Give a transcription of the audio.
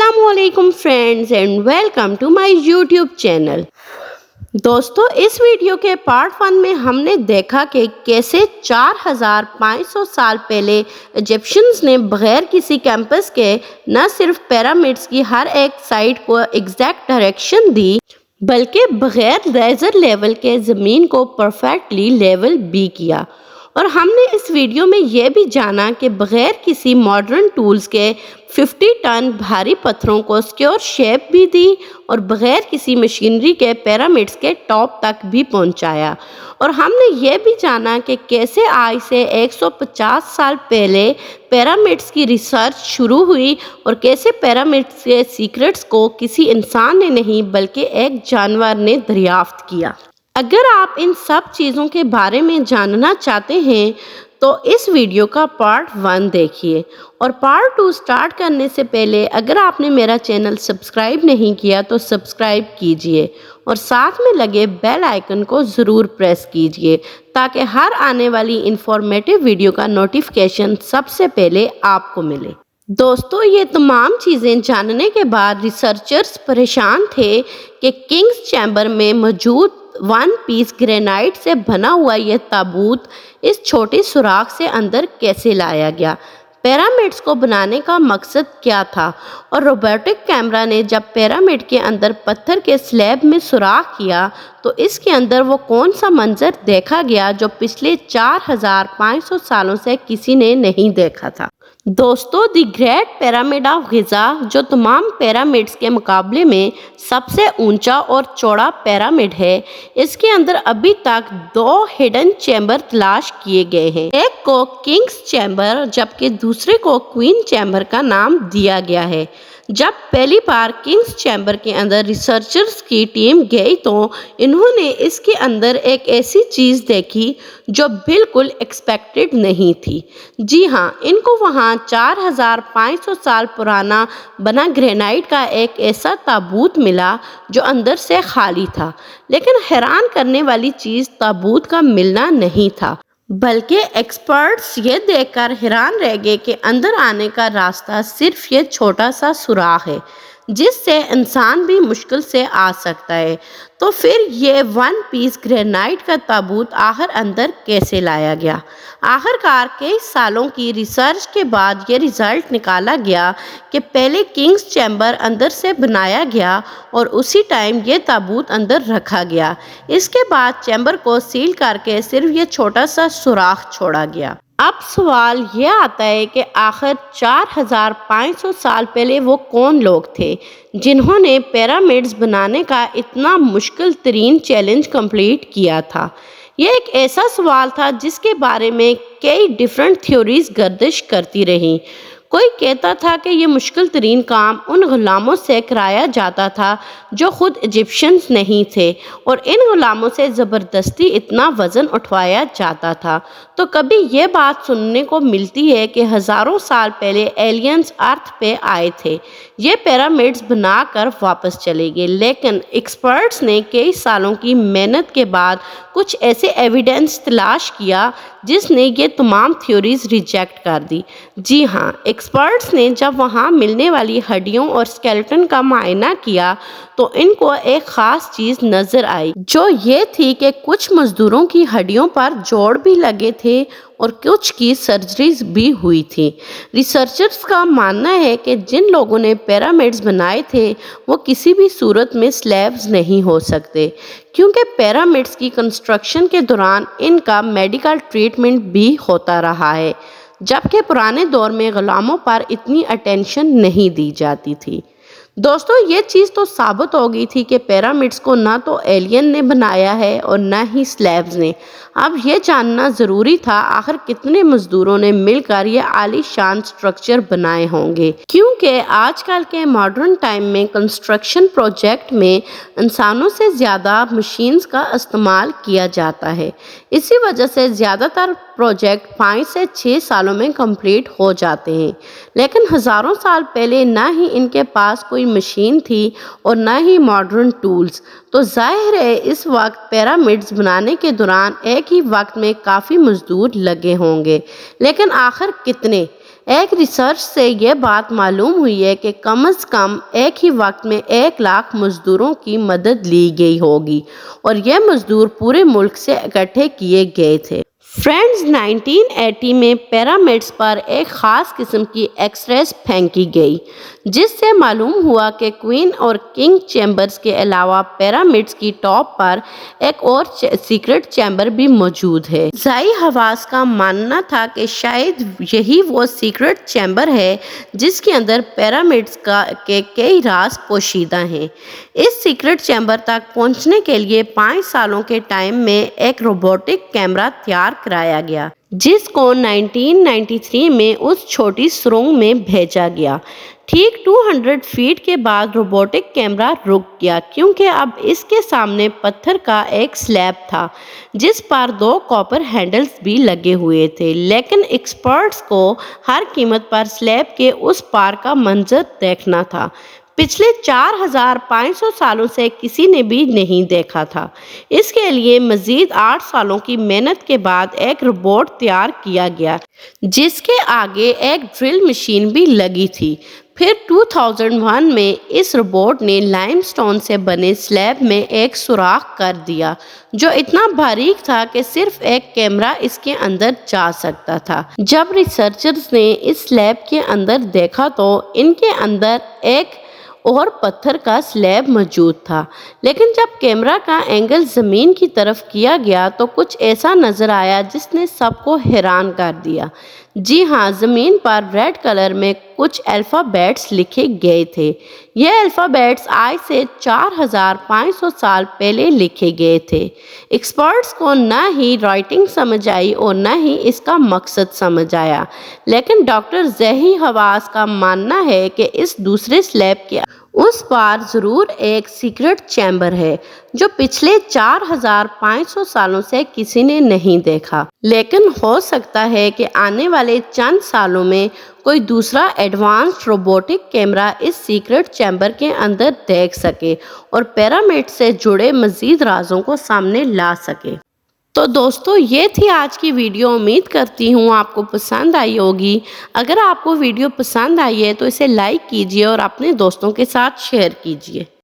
السلام علیکم friends and welcome to my YouTube channel. دوستو، اس ویڈیو کے پارٹ 1 میں ہم نے دیکھا کہ کیسے 4500 سال پہلے ایجپشنز نے بغیر کسی کیمپس کے نہ صرف پیرامڈز کی ہر ایک سائٹ کو ایگزیکٹ ڈائریکشن دی بلکہ بغیر ریزر لیول کے زمین کو پرفیکٹلی لیول بھی کیا۔ اور ہم نے اس ویڈیو میں یہ بھی جانا کہ بغیر کسی ماڈرن ٹولز کے 50 ٹن بھاری پتھروں کو سکیور شیپ بھی دی اور بغیر کسی مشینری کے پیرامڈز کے ٹاپ تک بھی پہنچایا۔ اور ہم نے یہ بھی جانا کہ کیسے آج سے 150 سال پہلے پیرامڈز کی ریسرچ شروع ہوئی اور کیسے پیرامڈز کے سیکرٹس کو کسی انسان نے نہیں بلکہ ایک جانور نے دریافت کیا۔ اگر آپ ان سب چیزوں کے بارے میں جاننا چاہتے ہیں تو اس ویڈیو کا پارٹ 1 دیکھیے، اور پارٹ 2 سٹارٹ کرنے سے پہلے اگر آپ نے میرا چینل سبسکرائب نہیں کیا تو سبسکرائب کیجئے اور ساتھ میں لگے بیل آئیکن کو ضرور پریس کیجئے تاکہ ہر آنے والی انفارمیٹیو ویڈیو کا نوٹیفیکیشن سب سے پہلے آپ کو ملے۔ دوستو، یہ تمام چیزیں جاننے کے بعد ریسرچرز پریشان تھے کہ کنگز چیمبر میں موجود 1 پیس گرینائٹ سے بنا ہوا یہ تابوت اس چھوٹے سوراخ سے اندر کیسے لایا گیا، پیرامڈز کو بنانے کا مقصد کیا تھا، اور روبوٹک کیمرہ نے جب پیرامڈ کے اندر پتھر کے سلیب میں سوراخ کیا تو اس کے اندر وہ کون سا منظر دیکھا گیا جو پچھلے 4500 سالوں سے کسی نے نہیں دیکھا تھا۔ دوستو، the great pyramid of Gaza جو تمام پیرامڈز کے مقابلے میں سب سے اونچا اور چوڑا پیرامڈ ہے، اس کے اندر ابھی تک 2 ہڈن چیمبر تلاش کیے گئے ہیں۔ ایک کو کنگز چیمبر جبکہ دوسرے کو کوئین چیمبر کا نام دیا گیا ہے۔ جب پہلی بار کنگز چیمبر کے اندر ریسرچرز کی ٹیم گئی تو انہوں نے اس کے اندر ایک ایسی چیز دیکھی جو بالکل ایکسپیکٹڈ نہیں تھی۔ جی ہاں، ان کو وہاں 4500 سال پرانا بنا گرینائٹ کا ایک ایسا تابوت ملا جو اندر سے خالی تھا، لیکن حیران کرنے والی چیز تابوت کا ملنا نہیں تھا، بلکہ ایکسپرٹس یہ دیکھ کر حیران رہ گئے کہ اندر آنے کا راستہ صرف یہ چھوٹا سا سوراخ ہے جس سے انسان بھی مشکل سے آ سکتا ہے۔ تو پھر یہ 1 پیس گرینائٹ کا تابوت آخر اندر کیسے لایا گیا؟ آخرکار کئی سالوں کی ریسرچ کے بعد یہ رزلٹ نکالا گیا کہ پہلے کنگز چیمبر اندر سے بنایا گیا اور اسی ٹائم یہ تابوت اندر رکھا گیا۔ اس کے بعد چیمبر کو سیل کر کے صرف یہ چھوٹا سا سوراخ چھوڑا گیا۔ اب سوال یہ آتا ہے کہ آخر 4500 سال پہلے وہ کون لوگ تھے جنہوں نے پیرامڈز بنانے کا اتنا مشکل ترین چیلنج کمپلیٹ کیا تھا؟ یہ ایک ایسا سوال تھا جس کے بارے میں کئی ڈیفرنٹ تھیوریز گردش کرتی رہیں۔ کوئی کہتا تھا کہ یہ مشکل ترین کام ان غلاموں سے کرایا جاتا تھا جو خود ایجپشنز نہیں تھے اور ان غلاموں سے زبردستی اتنا وزن اٹھوایا جاتا تھا۔ تو کبھی یہ بات سننے کو ملتی ہے کہ ہزاروں سال پہلے ایلینز ارتھ پہ آئے تھے، یہ پیرامڈز بنا کر واپس چلے گئے، لیکن ایکسپرٹس نے کئی سالوں کی محنت کے بعد کچھ ایسے ایویڈنس تلاش کیا جس نے یہ تمام تھیوریز ریجیکٹ کر دی۔ جی ہاں، ایکسپرٹس نے جب وہاں ملنے والی ہڈیوں اور اسکیلٹن کا معائنہ کیا تو ان کو ایک خاص چیز نظر آئی، جو یہ تھی کہ کچھ مزدوروں کی ہڈیوں پر جوڑ بھی لگے تھے اور کچھ کی سرجریز بھی ہوئی تھی۔ ریسرچرز کا ماننا ہے کہ جن لوگوں نے پیرامڈز بنائے تھے وہ کسی بھی صورت میں سلیبز نہیں ہو سکتے، کیونکہ پیرامڈز کی کنسٹرکشن کے دوران ان کا میڈیکل ٹریٹمنٹ بھی ہوتا رہا ہے، جبکہ پرانے دور میں غلاموں پر اتنی اٹینشن نہیں دی جاتی تھی۔ دوستو، یہ چیز تو ثابت ہو گئی تھی کہ پیرامڈز کو نہ تو ایلین نے بنایا ہے اور نہ ہی سلیبز نے۔ اب یہ جاننا ضروری تھا آخر کتنے مزدوروں نے مل کر یہ عالی شان سٹرکچر بنائے ہوں گے، کیونکہ آج کل کے ماڈرن ٹائم میں کنسٹرکشن پروجیکٹ میں انسانوں سے زیادہ مشینز کا استعمال کیا جاتا ہے۔ اسی وجہ سے زیادہ تر پروجیکٹ 5 سے 6 سالوں میں کمپلیٹ ہو جاتے ہیں، لیکن ہزاروں سال پہلے نہ ہی ان کے پاس کوئی مشین تھی اور نہ ہی ماڈرن ٹولز، تو ظاہر ہے اس وقت پیرامڈز بنانے کے دوران ایک ہی وقت میں کافی مزدور لگے ہوں گے، لیکن آخر کتنے؟ ایک ریسرچ سے یہ بات معلوم ہوئی ہے کہ کم از کم ایک ہی وقت میں 1 لاکھ مزدوروں کی مدد لی گئی ہوگی اور یہ مزدور پورے ملک سے اکٹھے کیے گئے تھے۔ فرینڈز، 1980 میں پیرامڈز پر ایک خاص قسم کی ایکس ریز پھینکی گئی جس سے معلوم ہوا کہ کوئن اور کنگ چیمبرز کے علاوہ پیرامڈز کی ٹاپ پر ایک اور سیکرٹ چیمبر بھی موجود ہے۔ ذائی حواس کا ماننا تھا کہ شاید یہی وہ سیکرٹ چیمبر ہے جس کے اندر پیرامڈز کے کئی راز پوشیدہ ہیں۔ اس سیکرٹ چیمبر تک پہنچنے کے لیے 5 سالوں کے ٹائم میں ایک روبوٹک کیمرہ تیار کرایا گیا جس کو 1993 میں اس چھوٹی سرنگ میں بھیجا گیا۔ ٹھیک 200 فیٹ کے بعد روبوٹک کیمرہ رک گیا کیونکہ اب اس کے سامنے پتھر کا ایک سلیب تھا جس پر 2 کاپر ہینڈلز بھی لگے ہوئے تھے، لیکن ایکسپرٹس کو ہر قیمت پر سلیب کے اس پار کا منظر دیکھنا تھا۔ پچھلے 4500 سالوں سے کسی نے بھی نہیں دیکھا تھا۔ اس کے لیے مزید 8 سالوں کی محنت کے بعد ایک روبوٹ تیار کیا گیا جس کے آگے ایک ڈرل مشین بھی لگی تھی۔ پھر 2001 میں اس روبوٹ نے لائم سٹون سے بنے سلیب میں ایک سوراخ کر دیا جو اتنا باریک تھا کہ صرف ایک کیمرہ اس کے اندر جا سکتا تھا۔ جب ریسرچرز نے اس سلیب کے اندر دیکھا تو ان کے اندر ایک اور پتھر کا سلیب موجود تھا، لیکن جب کیمرہ کا اینگل زمین کی طرف کیا گیا تو کچھ ایسا نظر آیا جس نے سب کو حیران کر دیا۔ جی ہاں، زمین پر ریڈ کلر میں کچھ الفابیٹس لکھے گئے تھے۔ یہ الفابیٹس آج سے 4500 سال پہلے لکھے گئے تھے۔ ایکسپرٹس کو نہ ہی رائٹنگ سمجھ آئی اور نہ ہی اس کا مقصد سمجھ آیا، لیکن ڈاکٹر ذہی حواس کا ماننا ہے کہ اس دوسرے سلیب کے اس پار ضرور ایک سیکرٹ چیمبر ہے جو پچھلے 4500 سالوں سے کسی نے نہیں دیکھا، لیکن ہو سکتا ہے کہ آنے والے چند سالوں میں کوئی دوسرا ایڈوانسڈ روبوٹک کیمرہ اس سیکرٹ چیمبر کے اندر دیکھ سکے اور پیرامڈ سے جڑے مزید رازوں کو سامنے لا سکے۔ تو دوستو، یہ تھی آج کی ویڈیو۔ امید کرتی ہوں آپ کو پسند آئی ہوگی۔ اگر آپ کو ویڈیو پسند آئی ہے تو اسے لائک کیجیے اور اپنے دوستوں کے ساتھ شیئر کیجیے۔